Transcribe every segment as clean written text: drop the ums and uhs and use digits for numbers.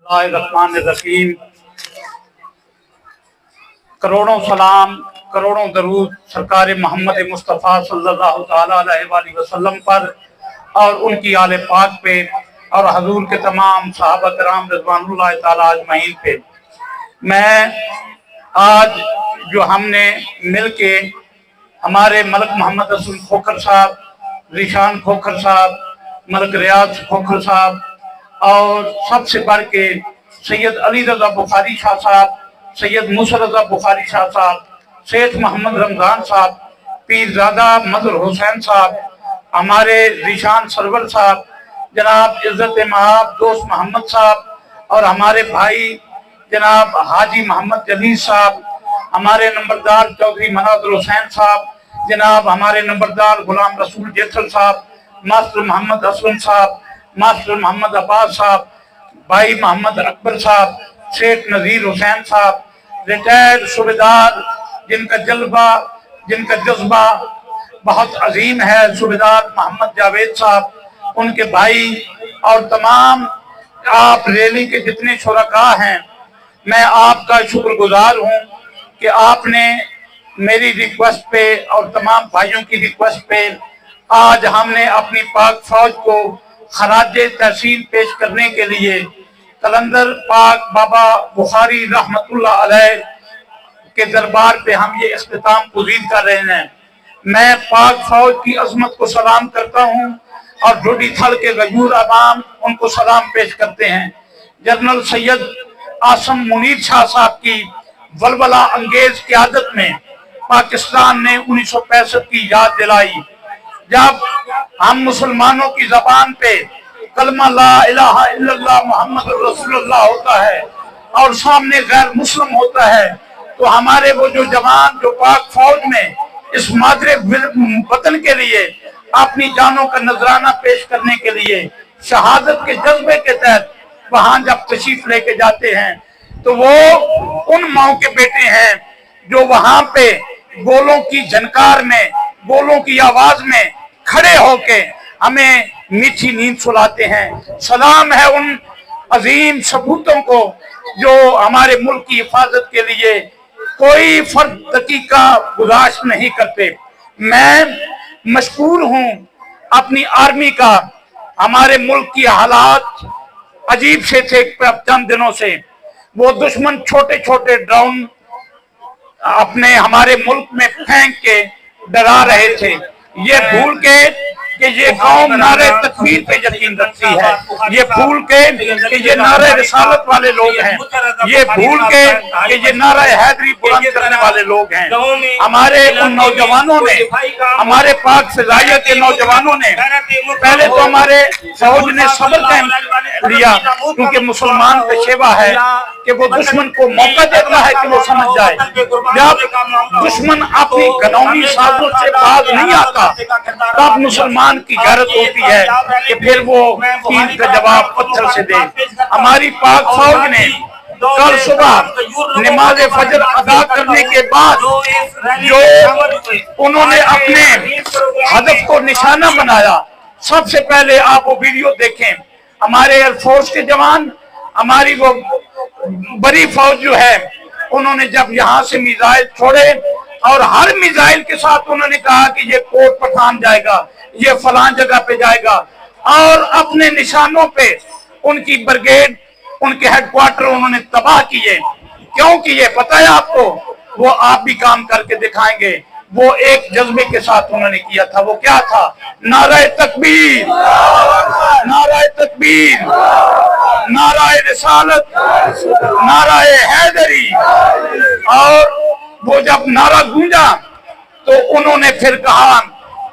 बिस्मिल्लाहिर्रहमानिर्रहीम। करोड़ों सलाम, करोड़ों दरूद सरकार मोहम्मद मुस्तफ़ा सल्लल्लाहु ताला अलैहि वसल्लम पर और उनकी आले पाक पे और हजूर के तमाम सहाबा किराम रिज़वानुल्लाह ताला अजमईन पे। मैं आज जो हमने मिल के हमारे मलक मोहम्मद रसूल खोखर साहब, रिशान खोखर साहब, मलक रियाज खोखर साहब और सबसे बढ़ के सैयद अली रजा बुखारी शाह साहब, सैयद मूसा रजा बुखारी शाह साहब, शेख मोहम्मद रमजान साहब, पीरजादा मदर हुसैन साहब, हमारे रिशान सरवर साहब, जनाब इज्जत महाब दोस्त मोहम्मद साहब और हमारे भाई जनाब हाजी मोहम्मद जलील साहब, हमारे नंबरदार चौधरी मनाजुर हुसैन साहब, जनाब हमारे नंबरदार गुलाम रसूल जेठल साहब, मास्टर मोहम्मद असलम साहब, मास्टर मोहम्मद अब्बास साहब, भाई मोहम्मद अकबर साहब, शेख नजीर हुसैन साहब, रिटायर्ड सूबेदार जिनका जज्बा जिनका जज्बा बहुत अजीम है, सूबेदार मोहम्मद जावेद साहब, उनके भाई और तमाम आप रैली के जितने शुरका हैं, मैं आपका शुक्रगुजार हूँ कि आपने मेरी रिक्वेस्ट पे और तमाम भाइयों की रिक्वेस्ट पे आज हमने अपनी पाक फौज को खराज तहसीन पेश करने के लिए कलंदर पाक बाबा बुखारी रहमतुल्लाह अलैह के दरबार पे हम ये इख्तिताम पुजीद कर रहे हैं। मैं पाक फौज की अजमत को सलाम करता हूँ और ढोडी थल के गजूर अवाम उनको सलाम पेश करते हैं। जनरल सैयद आसम मुनीर शाह साहब की वलवला अंगेज क़यादत में पाकिस्तान ने 1965 की याद दिलाई, जब हम मुसलमानों की जबान पे कलमा ला इलाहा इल्लल्लाह मुहम्मद रसूलुल्लाह होता है और सामने गैर मुस्लिम होता है, तो हमारे वो जो जवान जो पाक फौज में इस मादरे वतन के लिए अपनी जानों का नजराना पेश करने के लिए शहादत के जज्बे के तहत वहां जब तशरीफ लेके जाते हैं, तो वो उन माओ के बेटे हैं जो वहां पे गोलों की झनकार में, गोलों की आवाज में खड़े होके हमें मीठी नींद सुलाते हैं। सलाम है उन अजीम सपूतों को जो हमारे मुल्क की हिफाजत के लिए कोई फर्द दकीका गुजारिश नहीं करते। मैं मशकूर हूँ अपनी आर्मी का। हमारे मुल्क की हालात अजीब से थे चंद दिनों से, वो दुश्मन छोटे छोटे ड्रोन अपने हमारे मुल्क में फेंक के डरा रहे थे, ये भूल के कि ये कौम नारे तकबीर पे यकीन रखती है, ये भूल के कि ये नारे रिसालत वाले लोग हैं, ये भूल के कि ये नारा हैदरी बुलंद करने वाले लोग हैं। हमारे उन नौजवानों ने, हमारे पाक फिजाइया के नौजवानों ने पहले तो हमारे फौज ने सब्र कायम लिया, क्योंकि मुसलमान का शेवा है कि वो दुश्मन को मौका देता है कि वो समझ जाए। जब दुश्मन अपनी घनौनी साजों से बाज नहीं आता, तब मुसलमान की गैरत होती है कि फिर वो तीर का जवाब पत्थर से दे। हमारी पाक फौज ने कल सुबह नमाज फजर अदा करने के बाद जो उन्होंने अपने हदफ को निशाना बनाया, सबसे पहले आप वो वीडियो देखें। हमारे एयरफोर्स के जवान, हमारी वो बड़ी फौज जो है, उन्होंने जब यहाँ से मिसाइल छोड़े और हर मिसाइल के साथ उन्होंने कहा कि ये कोट पठान जाएगा, ये फलां जगह पे जाएगा, और अपने निशानों पे उनकी ब्रिगेड, उनके हेडक्वार्टर उन्होंने तबाह किए। क्यों किए पता है आपको? वो आप भी काम करके दिखाएंगे। वो एक जज्बे के साथ उन्होंने किया था। वो क्या था? नाराए तकबीर, नाराए तकबीर, नाराए रिसालत, नाराए हैदरी। और वो जब नारा गूंजा तो उन्होंने फिर कहा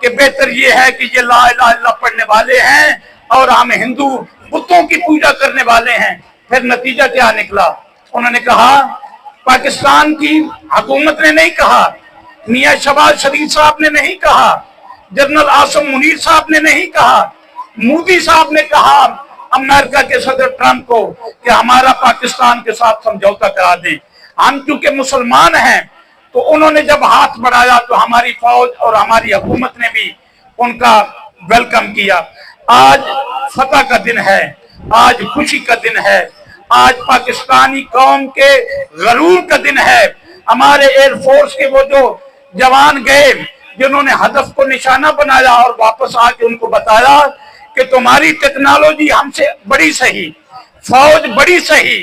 कि बेहतर ये है कि ये ला इलाहा इल्लल्लाह पढ़ने वाले हैं और हम हिंदू बुतों की पूजा करने वाले हैं। फिर नतीजा क्या निकला? उन्होंने कहा, पाकिस्तान की हुकूमत ने नहीं कहा, मियां शहबाज शरीफ साहब ने नहीं कहा, जनरल आसम मुनीर साहब ने नहीं कहा, मोदी साहब ने कहा अमेरिका के सदर ट्रंप को कि हमारा पाकिस्तान के साथ समझौता करा दें। हम चूंकि मुसलमान हैं, तो उन्होंने जब हाथ बढ़ाया तो हमारी फौज और हमारी हुकूमत ने भी उनका वेलकम किया। आज फतह का दिन है, आज खुशी का दिन है, आज पाकिस्तानी कौम के गरूर का दिन है। हमारे एयरफोर्स के वो जो जवान गए जिन्होंने हदफ को निशाना बनाया और वापस आके उनको बताया कि तुम्हारी टेक्नोलॉजी हमसे बड़ी सही, फौज बड़ी सही,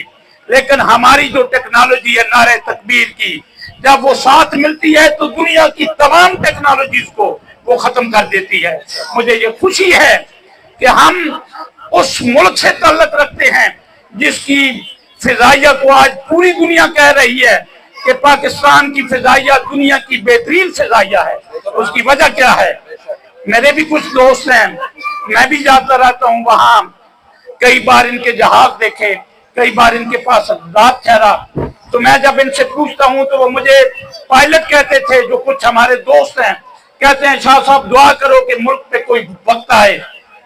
लेकिन हमारी जो टेक्नोलॉजी है नारे तकबीर की, जब वो साथ मिलती है तो दुनिया की तमाम टेक्नोलॉजीज को वो खत्म कर देती है। मुझे ये खुशी है कि हम उस मुल्क से ताल्लुक रखते हैं जिसकी फिजाइया को आज पूरी दुनिया कह रही है कि पाकिस्तान की फिजाइया दुनिया की बेहतरीन फिजाइया है। उसकी वजह क्या है? मेरे भी कुछ दोस्त हैं, मैं भी जाता रहता हूँ वहां, कई बार इनके जहाज देखे, कई बार इनके पास रात ठहरा, तो मैं जब इनसे पूछता हूँ तो वो मुझे पायलट कहते थे, जो कुछ हमारे दोस्त हैं कहते हैं शाह साहब दुआ करो कि मुल्क पे कोई वक्त आए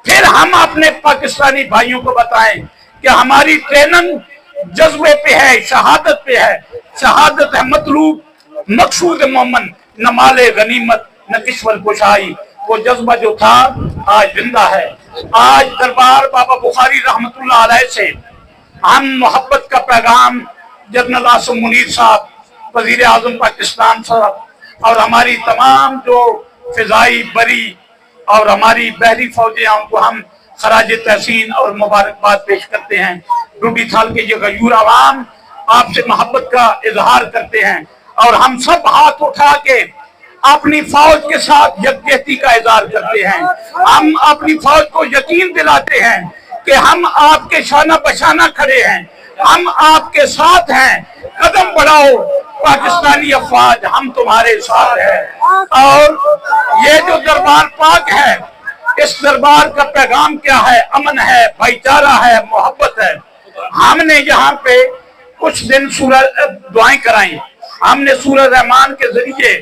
फिर हम अपने पाकिस्तानी भाइयों को बताएं कि हमारी ट्रेनिंग जज्बे पे है, शहादत पे है। शहादत है मतलूब, मकसूद मोमन, न माले गनीमत न किस्वत कुशाई। वो जज्बा जो था आज जिंदा है। आज दरबार बाबा बुखारी रहमतुल्लाह अलैह से हम मोहब्बत का पैगाम जनरल आसिम मुनीर साहब, वजीर आजम पाकिस्तान साहब, और हमारी तमाम जो फिजाई बरी और हमारी बहरी फौजें उनको हम खराज तहसीन और मुबारकबाद पेश करते हैं। रूबी थाल के ये गयूर आवाम आपसे मोहब्बत का इजहार करते हैं और हम सब हाथ उठा के अपनी फौज के साथ यकजहती का इजहार करते हैं। हम अपनी फौज को यकीन दिलाते हैं कि हम आपके शाना बशाना खड़े हैं, हम आपके साथ हैं। कदम बढ़ाओ पाकिस्तानी अफवाज, हम तुम्हारे साथ हैं। और ये जो दरबार पाक है, इस दरबार का पैगाम क्या है? अमन है, भाईचारा है, मोहब्बत है। हमने यहाँ पे कुछ दिन सूरह दुआएं कराई, हमने सूरह रहमान के जरिए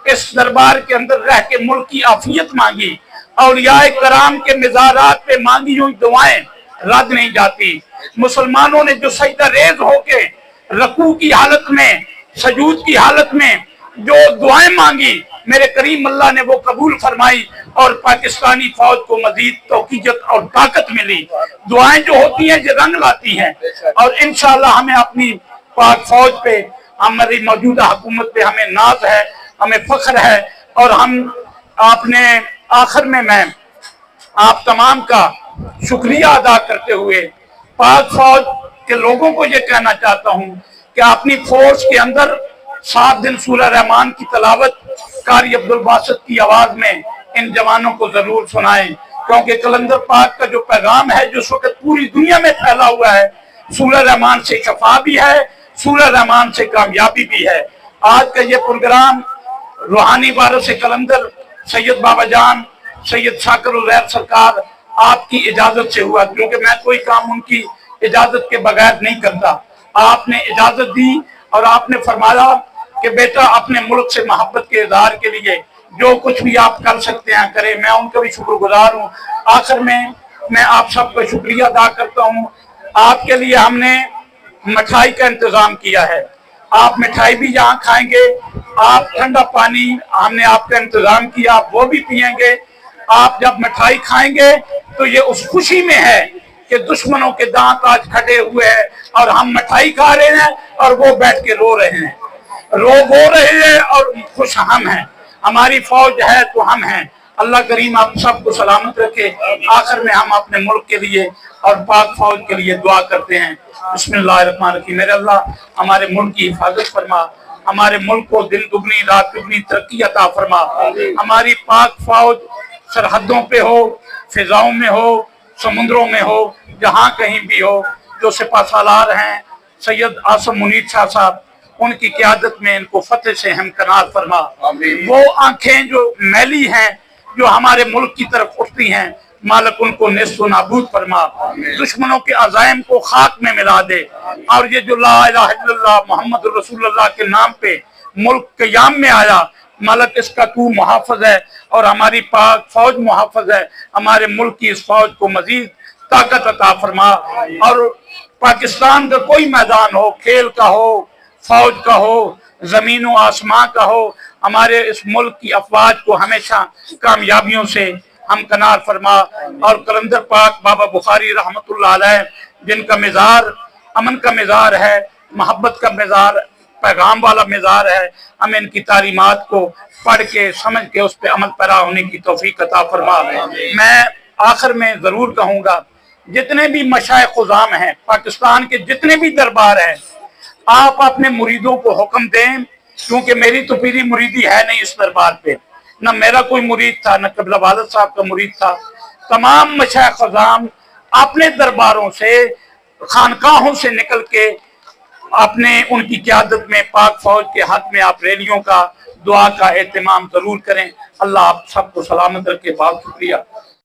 इस दरबार के अंदर रह के मुल्क की आफियत मांगी। औलियाए कराम के मिज़ारात पे मांगी हुई दुआएं रद्द नहीं जाती। मुसलमानों ने जो सजदा रेज होके रकू की हालत में, सजूद की हालत में जो दुआएं मांगी, मेरे करीम अल्लाह ने वो कबूल फरमाई और पाकिस्तानी फौज को मजीद तौकीजत और ताकत मिली। दुआएं जो होती हैं ये रंग लाती हैं और इंशाअल्लाह हमें अपनी पाक फौज पे, हमारी मौजूदा हुकूमत पे हमें नाज है, हमें फख्र है। और हम आपने आखिर में मैं आप तमाम का शुक्रिया अदा करते हुए पाक फौज के लोगों को ये कहना चाहता हूँ कि अपनी फौज के अंदर 7 दिन सूरह रहमान की तलावत कारी अब्दुल बासित की आवाज में इन जवानों को जरूर सुनाएं, क्योंकि कलंदर पाक का जो पैगाम है जो इस वक्त पूरी दुनिया में फैला हुआ है, सूरह रहमान से शफा भी है, सूरह रहमान से कामयाबी भी है। आज का ये प्रोग्राम रूहानी वारिस कलंदर सैयद बाबा जान सैयद शाकिर सरकार आपकी इजाजत से हुआ, क्योंकि मैं कोई काम उनकी इजाजत के बगैर नहीं करता। आपने इजाजत दी और आपने फरमाया कि बेटा अपने मुल्क से मोहब्बत के इजहार के लिए जो कुछ भी आप कर सकते हैं करें। मैं उनका भी शुक्रगुजार हूँ। आखिर में मैं आप सबका शुक्रिया अदा करता हूँ। आपके लिए हमने मिठाई का इंतजाम किया है, आप मिठाई भी यहाँ खाएंगे, आप ठंडा पानी हमने आपका इंतजाम किया, आप वो भी पियेंगे। आप जब मिठाई खाएंगे तो ये उस खुशी में है कि दुश्मनों के दांत आज खड़े हुए हैं और हम मिठाई खा रहे हैं और वो बैठ के रो रहे हैं, रो रहे हैं और खुश हम हैं। हमारी फौज है तो हम हैं। अल्लाह करीम आप सबको सलामत रखे। आखिर में हम अपने मुल्क के लिए और पाक फौज के लिए दुआ करते हैं। बिस्मिल्लाहिर्रहमानिर्रहीम। मेरे अल्लाह हमारे मुल्क की हिफाजत फरमा, हमारे मुल्क को दिन दुगनी रात दुगनी तरक्की अता फरमा। हमारी पाक फौज सरहदों पे हो, फिजाओं में हो, समुद्रों में हो, जहाँ कहीं भी हो, जो सिपाहसालार हैं सैयद आसिम मुनीर शाह साहब, उनकी क़यादत में इनको फतेह से हमकनार फरमा। वो आंखें जो मैली हैं जो हमारे मुल्क की तरफ उठती हैं, मालिक उनको नेस्तो नाबूद फरमा, दुश्मनों के अज़ाइम को खाक में मिला दे। और ये जो ला इलाहा इल्लल्लाह मोहम्मद रसूलुल्लाह के नाम पे मुल्क क़याम में आया, मालिक इसका तू मुहाफ़िज़ है और हमारी पाक फौज मुहाफ़िज़ है। हमारे मुल्क की इस फौज को मजीद ताकत अता फरमा और पाकिस्तान का कोई मैदान हो, खेल का हो, फौज का हो, जमीन व आसमां का हो, हमारे इस मुल्क की अफवाज को हमेशा कामयाबियों से हमकनार फरमा। और कलंदर पाक बाबा बुखारी रहमतुल्लाह अलैह, जिनका मिज़ार अमन का मिज़ार है, मोहब्बत का मिज़ार, पैगाम वाला मिज़ार है। हमें इनकी तालीमात को पढ़ के समझ के उस पर अमल पैरा होने की तौफीक अता फरमा। मैं आखिर में ज़रूर कहूँगा, जितने भी मशाइख खुज़ाम हैं, पाकिस्तान के जितने भी दरबार हैं, आप अपने मुरीदों को हुक्म दें, क्योंकि मेरी तो पीरी मुरीदी है नहीं इस दरबार पे, न मेरा कोई मुरीद था, न कबीला वालिद साहब का मुरीद था। तमाम मशाइख खुज़ाम अपने दरबारों से, खानकाहों से निकल के अपने उनकी क़यादत में पाक फौज के हक में आप रैलियों का, दुआ का एहतमाम जरूर करें। अल्लाह आप सबको सलामत रखे। बहुत शुक्रिया।